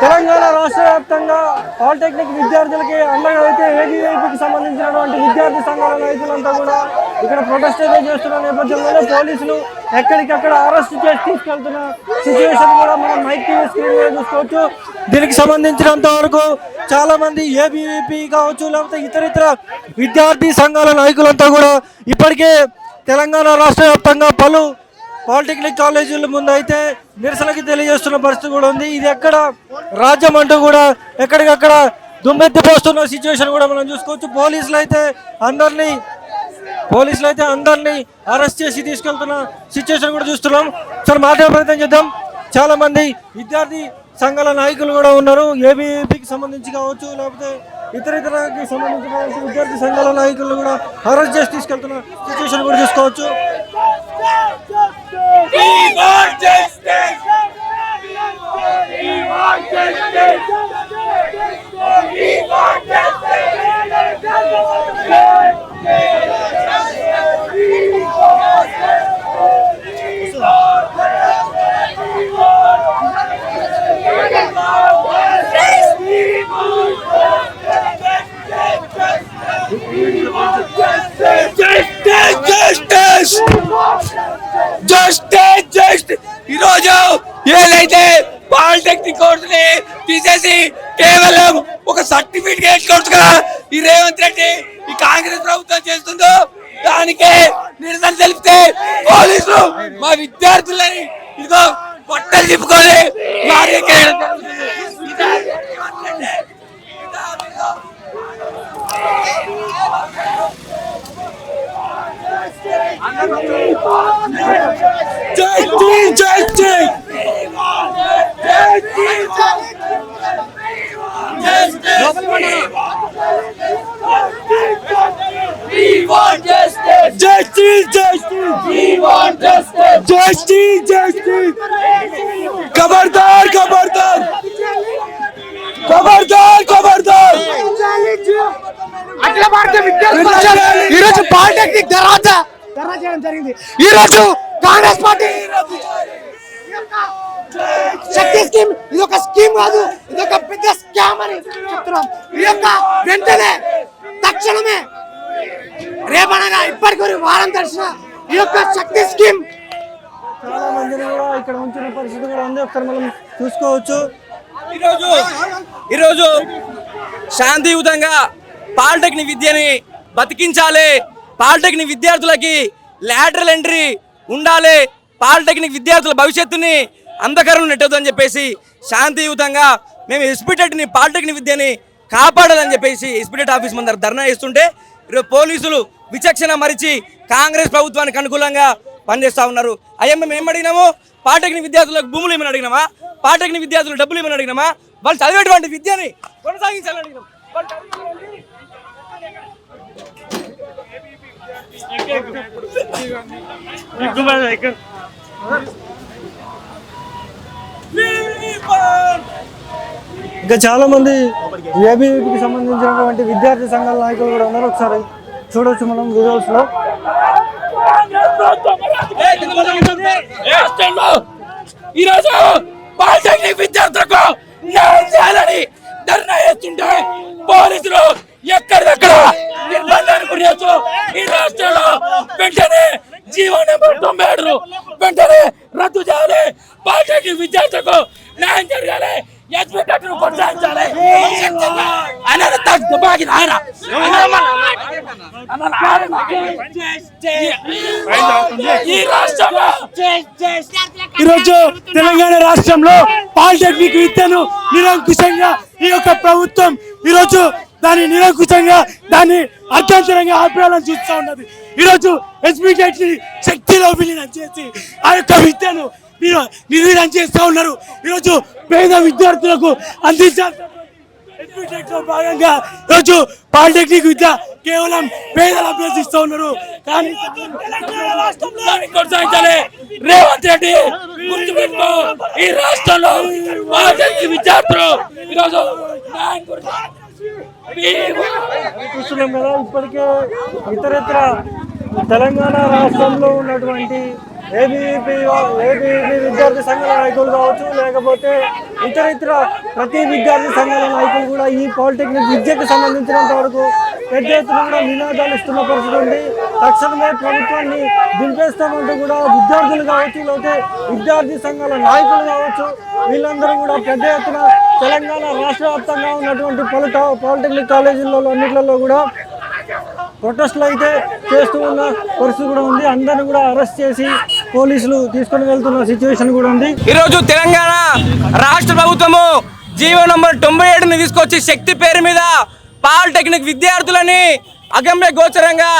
తెలంగాణ రాష్ట్ర వ్యాప్తంగా పాలిటెక్నిక్ విద్యార్థులకి అండగా అయితే ఏబీవీపీకి సంబంధించినటువంటి విద్యార్థి సంఘాల నాయకులంతా కూడా ఇక్కడ ప్రొటెస్ట్ అయితే చేస్తున్న నేపథ్యంలోనే పోలీసులు ఎక్కడికక్కడ అరెస్ట్ చేసి తీసుకెళ్తున్న సిచ్యువేషన్ కూడా మనం మైక్ టీవీ స్క్రీన్ మీద చూసుకోవచ్చు. దీనికి సంబంధించినంత వరకు చాలా మంది ఏబీవీపీ కావచ్చు, లేకపోతే ఇతర విద్యార్థి సంఘాల నాయకులంతా కూడా ఇప్పటికే తెలంగాణ రాష్ట్ర వ్యాప్తంగా పలు పాలిటెక్నిక్ కాలేజీల ముందు అయితే నిరసనకి తెలియజేస్తున్న పరిస్థితి కూడా ఉంది. ఇది ఎక్కడ రాజ్యం అంటూ కూడా ఎక్కడికక్కడ దుమ్మెత్తిపోస్తున్న సిచ్యువేషన్ కూడా మనం చూసుకోవచ్చు. పోలీసులు అయితే అందరినీ అరెస్ట్ చేసి తీసుకెళ్తున్న సిచ్యువేషన్ కూడా చూస్తున్నాం. సరే మాట్లాడే ప్రయత్నం చేద్దాం. చాలా మంది విద్యార్థి సంఘాల నాయకులు కూడా ఉన్నారు. ఏబీవీపీకి సంబంధించి కావచ్చు, లేకపోతే ఇతరకి సంబంధించిన విద్యార్థి సంఘాల నాయకులు కూడా అరెస్ట్ చేసి తీసుకెళ్తున్న సిచ్యువేషన్ కూడా చూసుకోవచ్చు. ఈరోజు ఏదైతే పాలిటెక్నిక్ కోర్సుని తీసేసి కేవలం ఒక సర్టిఫికేట్ కోర్సుగా ఈ రేవంత్ రెడ్డి ఈ కాంగ్రెస్ ప్రభుత్వం చేస్తుందో దానికే నిరసన తెలిపితే పోలీసులు మా విద్యార్థులని ఇదిగో బట్టలు చెప్పుకొని ఖబర్దార్ ఖబర్దార్ ఖబర్దార్ ఖబర్దార్ అఖిల భారత విద్యార్థులు ఈరోజు పాలిటెక్నిక్ దర్వాజా చేయడం జరిగింది. ఈరోజు కాంగ్రెస్ పార్టీ శక్తి స్కీమ్ ఇది ఒక స్కీమ్ కాదు, ఇది ఒక పెద్ద స్కామ్ అని చెప్తున్నాం. ఈ యొక్క వెంటనే తక్షణమే రేపనగా ఇప్పటికి వారం దర్శన ఈ యొక్క శక్తి స్కీమ్ చాలా మందిని కూడా ఇక్కడ ఉంచిన పరిస్థితి కూడా ఉంది. ఒకసారి మనం చూసుకోవచ్చు. ఈరోజు శాంతియుతంగా పాలిటెక్నిక్ విద్యని బతికించాలి, పాలిటెక్నిక్ విద్యార్థులకి లాటరల్ ఎంట్రీ ఉండాలి, పాలిటెక్నిక్ విద్యార్థుల భవిష్యత్తుని అంధకారం నెట్టొద్దని చెప్పేసి శాంతియుతంగా మేము ఎస్పీటెట్ని పాలిటెక్నిక్ విద్యని కాపాడాలని చెప్పేసి ఎస్పీటెట్ ఆఫీస్ ముందర ధర్నా చేస్తుంటే ఈరోజు పోలీసులు విచక్షణ మరిచి కాంగ్రెస్ ప్రభుత్వానికి అనుకూలంగా పనిచేస్తూ ఉన్నారు. అయ్యా మేము ఏం అడిగినాము? పాలిటెక్నిక్ విద్యార్థులకు భూములు ఏమని అడిగినామా? పాలిటెక్నిక్ విద్యార్థులు డబ్బులు ఏమని అడిగినామా? వాళ్ళు చదివేటువంటి విద్యని కొనసాగించాలని అడిగినాం. ఇంకా చాలా మంది ఏబీవీపీకి సంబంధించినటువంటి విద్యార్థి సంఘాల నాయకులు కూడా ఉన్నారు. ఒకసారి చూడవచ్చు మనం విజువల్స్ లో. ఈరోజు పాలిటెక్నిక్ విద్యార్థులకు న్యాయం చేయాలని ధర్నా చేస్తుంటే పోలీసులు ఎక్కడిదక్కడ నిర్బంధానికి గురి చేస్తూ ఈ రాష్ట్రంలో వెంటనే జీవో నెంబర్ 97 వెంటనే రద్దు చేయాలి, పాలిటెక్నిక్ విద్యార్థులకు న్యాయం జరగాలి, ఎస్పీటెట్ను కొనసాగించాలి. ఈరోజు తెలంగాణ రాష్ట్రంలో పాలిటెక్నిక్ విద్యను నిరంకుశంగా ఈ యొక్క ప్రభుత్వం ఈరోజు దాన్ని నిరంకుశంగా దాన్ని అర్ధంతరంగా ఆపేయాలని చూస్తూ ఉన్నది. ఈరోజు ఎస్పీటెట్ శక్తిలో విలీనం చేసి ఆ యొక్క విద్యను నిర్వీర్యం చేస్తూ ఉన్నారు. ఈరోజు పేద విద్యార్థులకు అందించాల్సిన భాగంగా ఈరోజు పాలిటెక్నిక్ విద్య కేవలం పేదలు అభ్యసిస్తూ ఉన్నారు. కానీ కొనసాగించాలి. రేవంత్ రెడ్డి గుర్తుపెట్టుకో, ఈ రాష్ట్రంలో పాలిటెక్నిక్ విద్యార్థులు ఈరోజు చూస్తున్నాం కదా. ఇప్పటికే ఇతరత్ర తెలంగాణ రాష్ట్రంలో ఉన్నటువంటి ఏబీవీపీ విద్యార్థి సంఘాల నాయకులు కావచ్చు, లేకపోతే ఇతర ప్రతి విద్యార్థి సంఘాల నాయకులు కూడా ఈ పాలిటెక్నిక్ విద్యకు సంబంధించినంత వరకు పెద్ద ఎత్తున కూడా నినాదాలు ఇస్తున్న పరిస్థితి ఉంది. తక్షణమే ప్రభుత్వాన్ని దింపేస్తామంటూ కూడా విద్యార్థులు కావచ్చు, లేకపోతే విద్యార్థి సంఘాల నాయకులు కావచ్చు, వీళ్ళందరూ కూడా పెద్ద ఎత్తున తెలంగాణ రాష్ట్ర వ్యాప్తంగా ఉన్నటువంటి పాలిటెక్నిక్ కాలేజీలలో అన్నింటిలో కూడా ప్రొటెస్టులు అయితే చేస్తూ ఉన్న పరిస్థితి కూడా ఉంది. అందరిని కూడా అరెస్ట్ చేసి పోలీసులు తీసుకుని వెళ్తున్న సిచ్యువేషన్ కూడా ఉంది. ఈరోజు తెలంగాణ రాష్ట్ర ప్రభుత్వము జీవో నంబర్ 97ని తీసుకొచ్చి శక్తి పేరు మీద పాలిటెక్నిక్ విద్యార్థులని అగమ్య గోచరంగా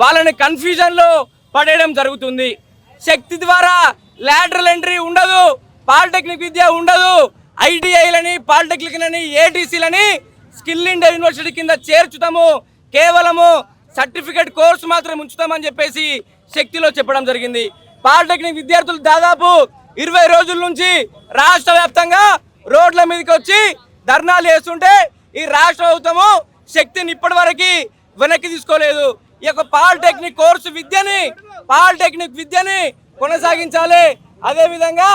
వాళ్ళని కన్ఫ్యూజన్లో పడేయడం జరుగుతుంది. శక్తి ద్వారా లాటరల్ ఎంట్రీ ఉండదు, పాలిటెక్నిక్ విద్య ఉండదు, ఐటీఐలని పాలిటెక్నిక్లని ఏటీసీలని స్కిల్ ఇండియా యూనివర్సిటీ కింద చేర్చుతాము, కేవలము సర్టిఫికేట్ కోర్సు మాత్రం ఉంచుతామని చెప్పేసి శక్తిలో చెప్పడం జరిగింది. పాలిటెక్నిక్ విద్యార్థులు దాదాపు 20 రోజుల నుంచి రాష్ట్ర వ్యాప్తంగా రోడ్ల మీదకి వచ్చి ధర్నాలు చేస్తుంటే ఈ రాష్ట్ర ప్రభుత్వము శక్తిని ఇప్పటి వరకు వెనక్కి తీసుకోలేదు. ఈ యొక్క పాలిటెక్నిక్ కోర్సు పాలిటెక్నిక్ విద్యని కొనసాగించాలి. అదేవిధంగా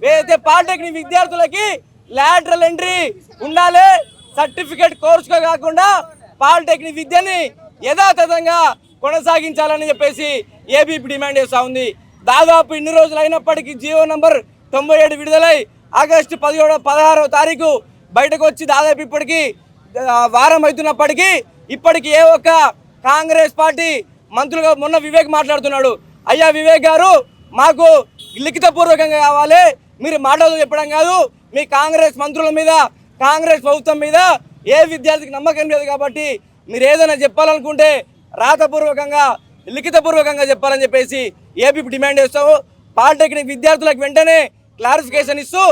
ఏదైతే పాలిటెక్నిక్ విద్యార్థులకి లాటరల్ ఎంట్రీ ఉండాలి, సర్టిఫికేట్ కోర్సుగా కాకుండా పాలిటెక్నిక్ విద్యని యథాతథంగా కొనసాగించాలని చెప్పేసి ఏబీపీ డిమాండ్ చేస్తూ ఉంది. దాదాపు ఇన్ని రోజులు అయినప్పటికీ జీవో నంబర్ 97 విడుదలై ఆగస్టు 16వ తారీఖు బయటకు వచ్చి దాదాపు ఇప్పటికీ వారం అవుతున్నప్పటికీ ఇప్పటికీ ఏ ఒక్క కాంగ్రెస్ పార్టీ మంత్రులుగా మొన్న వివేక్ మాట్లాడుతున్నాడు. అయ్యా వివేక్ గారు, మాకు లిఖితపూర్వకంగా కావాలి, మీరు మాటలు చెప్పడం కాదు. మీ కాంగ్రెస్ మంత్రుల మీద, కాంగ్రెస్ ప్రభుత్వం మీద ఏ విద్యార్థికి నమ్మకం లేదు కాబట్టి మీరు ఏదైనా చెప్పాలనుకుంటే రాతపూర్వకంగా, లిఖితపూర్వకంగా చెప్పాలని చెప్పేసి ఏబీపీ డిమాండ్ చేస్తాము. పాలిటెక్నిక్ విద్యార్థులకు వెంటనే క్లారిఫికేషన్ ఇస్తూ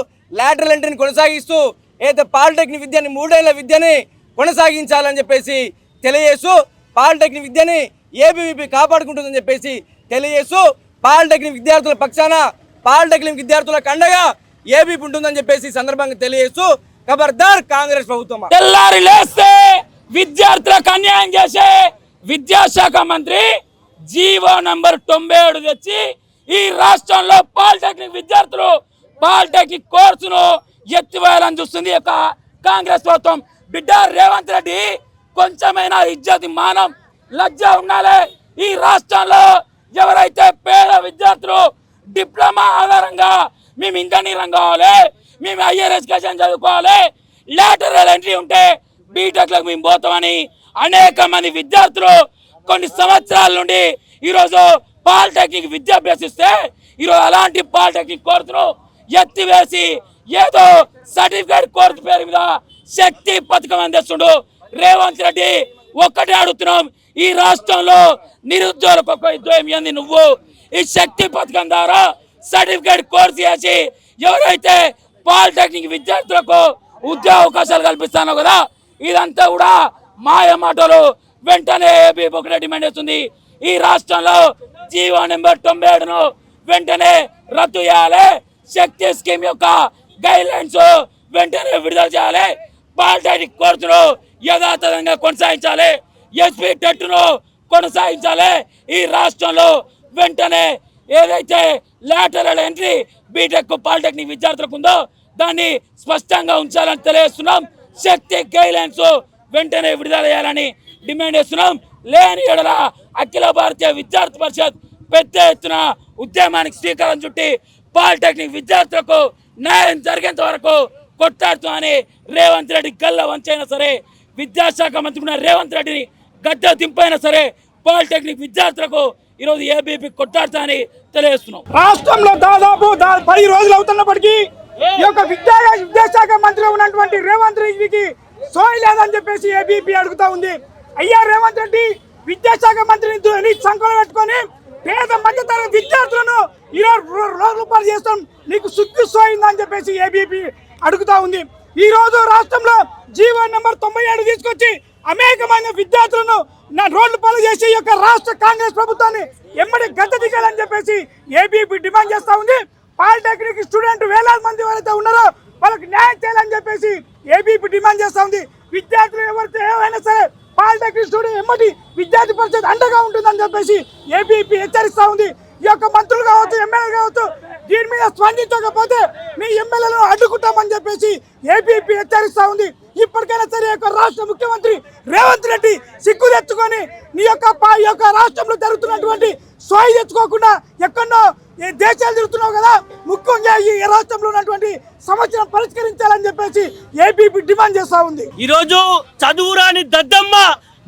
లాటరల్ ఎంట్రీని కొనసాగిస్తూ ఏదైతే పాలిటెక్నిక్ విద్యని 3 ఏళ్ల విద్యని కొనసాగించాలని చెప్పేసి తెలియజేస్తూ పాలిటెక్నిక్ విద్యని ఏబీవీపీ కాపాడుకుంటుందని చెప్పేసి తెలియజేస్తూ పాలిటెక్నిక్ విద్యార్థుల పక్షాన, పాలిటెక్నిక్ విద్యార్థులకు అండగా ఏబీపీ ఉంటుందని చెప్పేసి సందర్భంగా తెలియజేస్తూ ఖబర్దార్ కాంగ్రెస్ ప్రభుత్వం. తెల్లారి లేస్తే విద్యార్థులకు అన్యాయం చేసే విద్యాశాఖ మంత్రి జీవో నంబర్ 97 తెచ్చి ఈ రాష్ట్రంలో పాలిటెక్నిక్ విద్యార్థులు పాలిటెక్నిక్ కోర్సును ఎత్తివేయాలని చూస్తుంది యొక్క కాంగ్రెస్ ప్రభుత్వం. బిడ్డ రేవంత్ రెడ్డి, కొంచెమైనా ఇజ్జతి, మానం, లజ్జ ఉండాలి. ఈ రాష్ట్రంలో ఎవరైతే పేద విద్యార్థులు డిప్లొమా ఆధారంగా మేము ఇంజనీరింగ్ కావాలి, మేము హయ్యర్ ఎడ్యుకేషన్ చదువుకోవాలి, లాటరల్ ఎంట్రీ ఉంటే బీటెక్లకు మేము పోతామని అనేక మంది విద్యార్థులు కొన్ని సంవత్సరాల నుండి ఈరోజు పాలిటెక్నిక్ విద్య అభ్యసిస్తే ఈరోజు అలాంటి పాలిటెక్నిక్ కోర్సును ఎత్తివేసి ఏదో సర్టిఫికేట్ కోర్సు పేరు మీద శక్తి పథకం అందిస్తుండు రేవంత్ రెడ్డి. ఒక్కటే అడుగుతున్నాం, ఈ రాష్ట్రంలో నిరుద్యోగులకు ఒక ఉద్యోగం ఏంది? నువ్వు ఈ శక్తి పథకం ద్వారా సర్టిఫికేట్ కోర్సు చేసి ఎవరైతే పాలిటెక్నిక్ విద్యార్థులకు ఉద్యోగ అవకాశాలు కల్పిస్తానో కదా, ఇదంతా కూడా మాయ మాటలు. వెంటనే ఏపీ ఒకటే డిమాండ్ చేస్తుంది, ఈ రాష్ట్రంలో జీవో నెంబర్ 97ను వెంటనే రద్దు చేయాలి. శక్తి స్కీమ్ యొక్క గైడ్ లైన్స్ వెంటనే విడుదల చేయాలి. పాలిటెక్నిక్ కోర్సును యథాతథంగా కొనసాగించాలి. ఎస్పీ టెట్ను కొనసాగించాలి. ఈ రాష్ట్రంలో వెంటనే ఏదైతే లాటరల్ ఎంట్రీ బీటెక్ పాలిటెక్నిక్ విద్యార్థులకు ఉందో దాన్ని స్పష్టంగా ఉంచాలని తెలియజేస్తున్నాం. శక్తి గైడ్ లైన్స్ వెంటనే విడుదల చేయాలని డిమాండ్ చేస్తున్నాం. లేని ఎడల అఖిల భారతీయ విద్యార్థి పరిషత్ పెద్ద ఎత్తున ఉద్యమానికి శ్రీకారం చుట్టి పాలిటెక్నిక్ విద్యార్థులకు న్యాయం జరిగేంత వరకు కొట్లాడుతామని రేవంత్ రెడ్డి గల్ల వంచైనా సరే, విద్యాశాఖ మంత్రి ఉన్న రేవంత్ రెడ్డిని గడ్డ దింపైనా సరే పాలిటెక్నిక్ విద్యార్థులకు ఈరోజు ఏబీపీ కొట్లాడుతామని తెలియజేస్తున్నాం. రాష్ట్రంలో దాదాపు 10 రోజులు అవుతున్నప్పటికీ ఈ యొక్క విద్యాశాఖ మంత్రిగా ఉన్నటువంటి రేవంత్ రెడ్డికి సోయి లేదని చెప్పేసి ఏబీపీ అడుగుతా ఉంది. అయ్యా రేవంత్ రెడ్డి, విద్యాశాఖ మంత్రిని సంకలం పెట్టుకొని పేద మధ్యతరగతి విద్యార్థులను రూపాయలు చేస్తాం, నీకు సుక్కు సోయిందని చెప్పేసి ఏబీపీ అడుగుతా ఉంది. ఈ రోజు రాష్ట్రంలో జీవో నెంబర్ 97 తీసుకొచ్చి అనేకమైన విద్యార్థులను రోడ్లు పాలు చేసి ఈ యొక్క రాష్ట్ర కాంగ్రెస్ ప్రభుత్వాన్ని ఎమ్మడి గద్దె దిగాలని చెప్పేసి ఏబీపీ డిమాండ్ చేస్తా ఉంది. పాలిటెక్నిక్ స్టూడెంట్ వేలాది మంది ఎవరైతే ఉన్నారో వాళ్ళకి న్యాయం చేయాలని చెప్పేసి ఏబీపీ డిమాండ్ చేస్తా ఉంది. విద్యార్థులు ఎవరైతే ఏమైనా సరే పాలిటెక్నిక్ స్టూడెంట్ ఎమ్మటి విద్యార్థి పరిషత్ అండగా ఉంటుందని చెప్పేసి ఏబీపీ హెచ్చరిస్తా ఉంది. ఈ యొక్క మంత్రులు కావచ్చు, ఎమ్మెల్యేలు కావచ్చు, దీని మీద స్పందించకపోతే మీ ఎమ్మెల్యేలను అడ్డుకుంటామని చెప్పేసి ఏబీపీ హెచ్చరిస్తా ఉంది. ఇప్పటికైనా సరే యొక్క రాష్ట్ర ముఖ్యమంత్రి రేవంత్ రెడ్డి సిగ్గు తెచ్చుకొని ఈ యొక్క రాష్ట్రంలో జరుగుతున్నటువంటి సోయి తెచ్చుకోకుండా ఎక్కడో దేశాలు తిరుగుతున్నావు కదా, ముఖ్యంగా ఈ రాష్ట్రంలో ఉన్నటువంటి సమస్యను పరిష్కరించాలని చెప్పేసి ఏబీపీ డిమాండ్ చేస్తా ఉంది. ఈరోజు చదువురాని దద్దమ్మ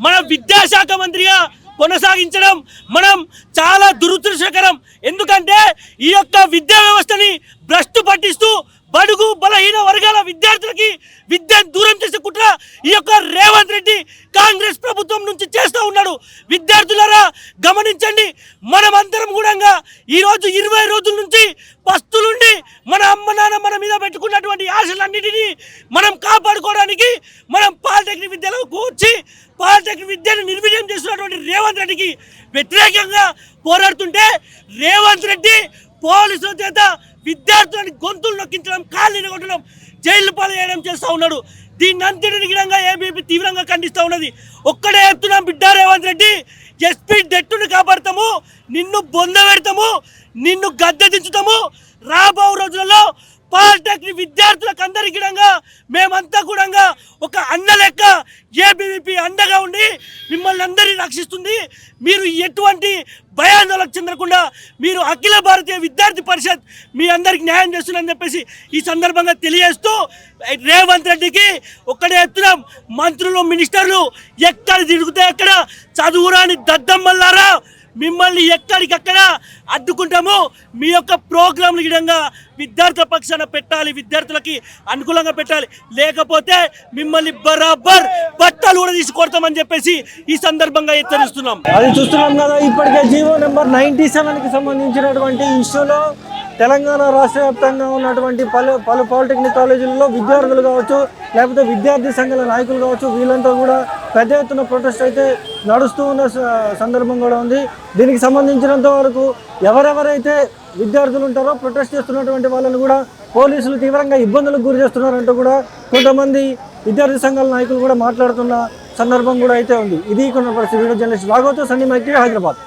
మన విద్యాశాఖ మంత్రిగా కొనసాగించడం మనం చాలా దురదృష్టకరం. ఎందుకంటే ఈ యొక్క విద్యా వ్యవస్థని భ్రష్టు పట్టిస్తూ బడుగు బలహీన వర్గాల విద్యార్థులకి విద్యను దూరం చేసే కుట్ర ఈ యొక్క రేవంత్ రెడ్డి కాంగ్రెస్ ప్రభుత్వం నుంచి చేస్తూ ఉన్నాడు. విద్యార్థులారా గమనించండి, మనమందరం కూడా ఈరోజు 20 రోజుల నుంచి పస్తులుండి మన అమ్మ నాన్న మన మీద పెట్టుకున్నటువంటి ఆశలన్నిటినీ మనం కాపాడుకోవడానికి మనం పాలిటెక్నిక్ విద్యలో కూర్చి పాలిటెక్నిక్ విద్యను నిర్వీర్యం చేస్తున్నటువంటి రేవంత్ రెడ్డికి వ్యతిరేకంగా పోరాడుతుంటే రేవంత్ రెడ్డి పోలీసుల చేత విద్యార్థులని గొంతులు నొక్కించడం, కాళ్ళని కొట్టడం, జైలు పాలు చేయడం చేస్తూ ఉన్నాడు. దీన్ని అంతటిని గిడంగా ఏబీపీ తీవ్రంగా ఖండిస్తూ ఉన్నది. ఒక్కడే చెప్తున్నాం బిడ్డ రేవంత్ రెడ్డి, ఎస్పీ డెట్టును కాపాడతాము, నిన్ను బొంద పెడతాము, నిన్ను గద్దె దించుతాము. రాబో రోజులలో పాలిటెక్నిక్ విద్యార్థులకు అందరికీ మేమంతా కూడా ఒక అన్న లెక్క ఏబీవీపీ అండగా ఉండి మిమ్మల్ని అందరినీ రక్షిస్తుంది. మీరు ఎటువంటి భయాందోళనకు చెందకుండా మీరు అఖిల భారతీయ విద్యార్థి పరిషత్ మీ అందరికి న్యాయం చేస్తుందని చెప్పేసి ఈ సందర్భంగా తెలియజేస్తూ రేవంత్ రెడ్డికి ఒక్కడే చెప్తున్నాం, మంత్రులు మినిస్టర్లు ఎక్కడ తిరుగుతే అక్కడ చదువురాని దద్దమ్మల్లారా మిమ్మల్ని ఎక్కడికక్కడ అడ్డుకుంటాము. మీ యొక్క ప్రోగ్రాంలు గిడంగా విద్యార్థుల పక్షాన పెట్టాలి, విద్యార్థులకి అనుకూలంగా పెట్టాలి, లేకపోతే మిమ్మల్ని బరాబర్ బట్టలు కూడా తీసి కొడతామని చెప్పేసి ఈ సందర్భంగా హెచ్చరిస్తున్నాం. అది చూస్తున్నాం కదా, ఇప్పటికే జీవో నెంబర్ 97కి సంబంధించినటువంటి ఇష్యూలో తెలంగాణ రాష్ట్ర వ్యాప్తంగా ఉన్నటువంటి పలు పాలిటెక్నిక్ కాలేజీలలో విద్యార్థులు కావచ్చు, లేకపోతే విద్యార్థి సంఘాల నాయకులు కావచ్చు, వీళ్ళంతా కూడా పెద్ద ఎత్తున ప్రొటెస్ట్ అయితే నడుస్తూ ఉన్న సందర్భం కూడా ఉంది. దీనికి సంబంధించినంత వరకు ఎవరెవరైతే విద్యార్థులు ఉంటారో ప్రొటెస్ట్ చేస్తున్నటువంటి వాళ్ళని కూడా పోలీసులు తీవ్రంగా ఇబ్బందులకు గురి చేస్తున్నారంటూ కూడా కొంతమంది విద్యార్థి సంఘాల నాయకులు కూడా మాట్లాడుతున్న సందర్భం కూడా అయితే ఉంది. ఇది కొన్ని పరిస్థితి. వీడియో జర్నలిస్ట్ రాఘవతో సన్నీ మైక్, హైదరాబాద్.